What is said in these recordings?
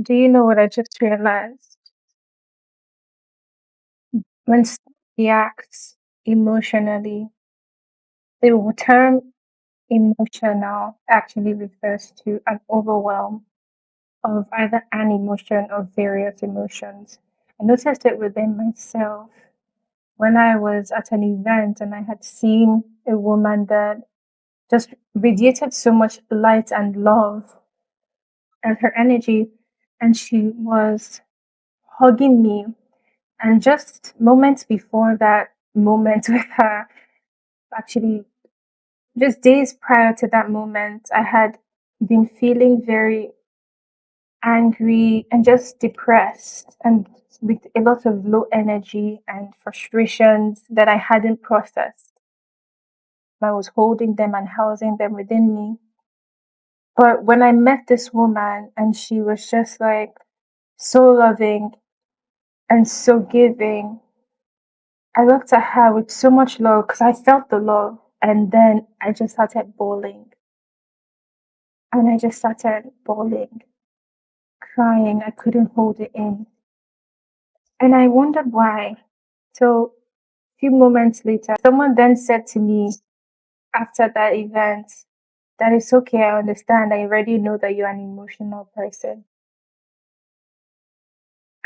Do you know what I just realized? When someone reacts emotionally, the term emotional actually refers to an overwhelm of either an emotion or various emotions. I noticed it within myself when I was at an event and I had seen a woman that just radiated so much light and love and her energy, and she was hugging me. And just moments before that moment with her, actually, just days prior to that moment, I had been feeling very angry and just depressed and with a lot of low energy and frustrations that I hadn't processed. I was holding them and housing them within me. But when I met this woman and she was just like so loving and so giving, I looked at her with so much love because I felt the love. And then I just started bawling. And I just started bawling, crying. I couldn't hold it in. And I wondered why. So a few moments later, someone then said to me after that event that it's okay, I understand. I already know that you're an emotional person.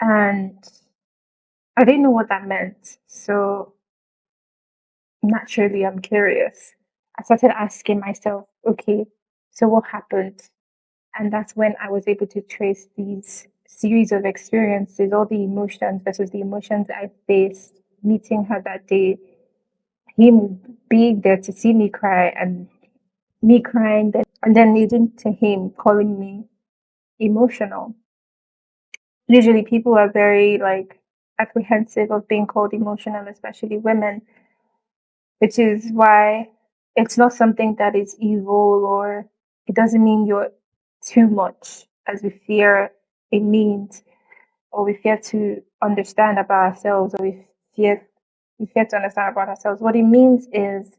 And I didn't know what that meant. So naturally, I'm curious. I started asking myself, okay, so what happened? And that's when I was able to trace these series of experiences, all the emotions versus the emotions I faced meeting her that day, him being there to see me cry and me crying, and then leading to him calling me emotional. Usually, people are very like apprehensive of being called emotional, especially women, which is why it's not something that is evil or it doesn't mean you're too much as we fear it means, or we fear to understand about ourselves, or we fear to understand about ourselves. What it means is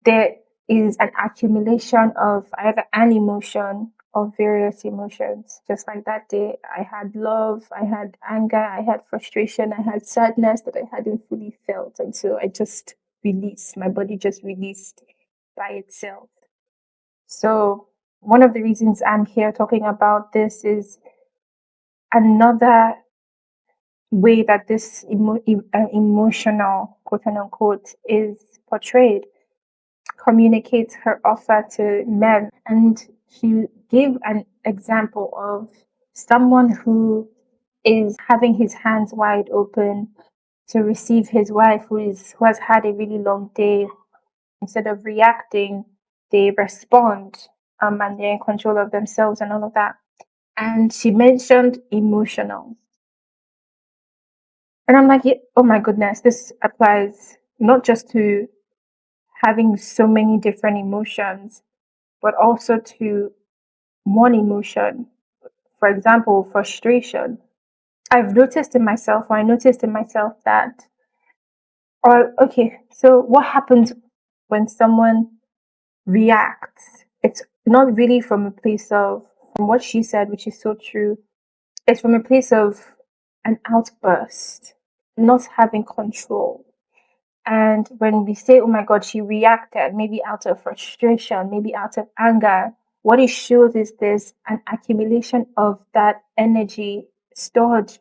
there is an accumulation of either an emotion or various emotions. Just like that day, I had love, I had anger, I had frustration, I had sadness that I hadn't fully felt. And so I just released, my body just released by itself. So, one of the reasons I'm here talking about this is another way that this emotional, quote unquote, is portrayed communicates her offer to men. And she gave an example of someone who is having his hands wide open to receive his wife who has had a really long day. Instead of reacting, they respond, and they're in control of themselves and all of that. And she mentioned emotional. And I'm like, yeah, oh my goodness, this applies not just to having so many different emotions, but also to one emotion. For example, frustration. I noticed in myself that, or okay, so what happens when someone reacts? It's not really from a place of, from what she said, which is so true, it's from a place of an outburst, not having control. And when we say, oh my God, she reacted, maybe out of frustration, maybe out of anger, what it shows is there's an accumulation of that energy stored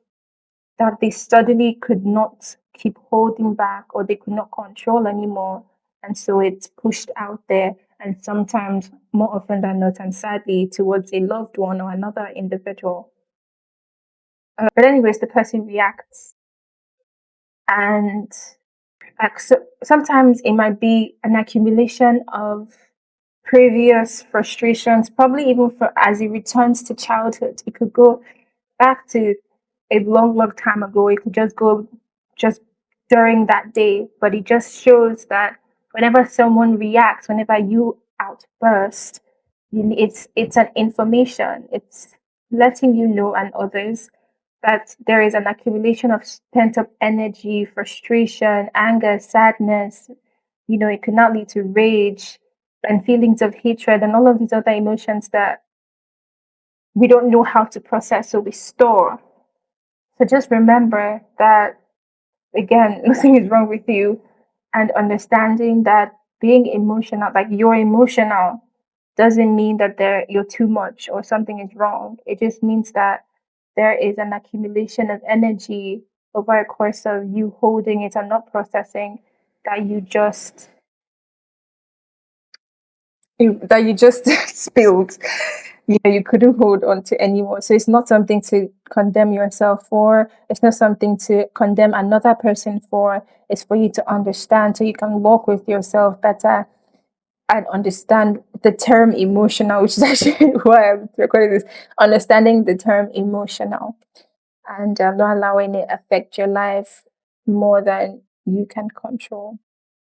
that they suddenly could not keep holding back or they could not control anymore. And so it's pushed out there. And sometimes, more often than not, and sadly, towards a loved one or another individual. But, anyways, the person reacts. And so sometimes it might be an accumulation of previous frustrations, probably even for as it returns to childhood. It could go back to a long, long time ago. It could just go just during that day. But it just shows that whenever someone reacts, whenever you outburst, it's an information. It's letting you know and others that there is an accumulation of pent up energy, frustration, anger, sadness. It could now lead to rage and feelings of hatred and all of these other emotions that we don't know how to process, so we store. So just remember that, again, nothing is wrong with you, and understanding that being emotional, like you're emotional, doesn't mean that you're too much or something is wrong. It just means that there is an accumulation of energy over a course of you holding it and not processing, that you just spilled. You couldn't hold on to anymore. So it's not something to condemn yourself for. It's not something to condemn another person for. It's for you to understand so you can walk with yourself better and understand the term emotional, which is actually why I'm recording this. Understanding the term emotional, and not allowing it affect your life more than you can control.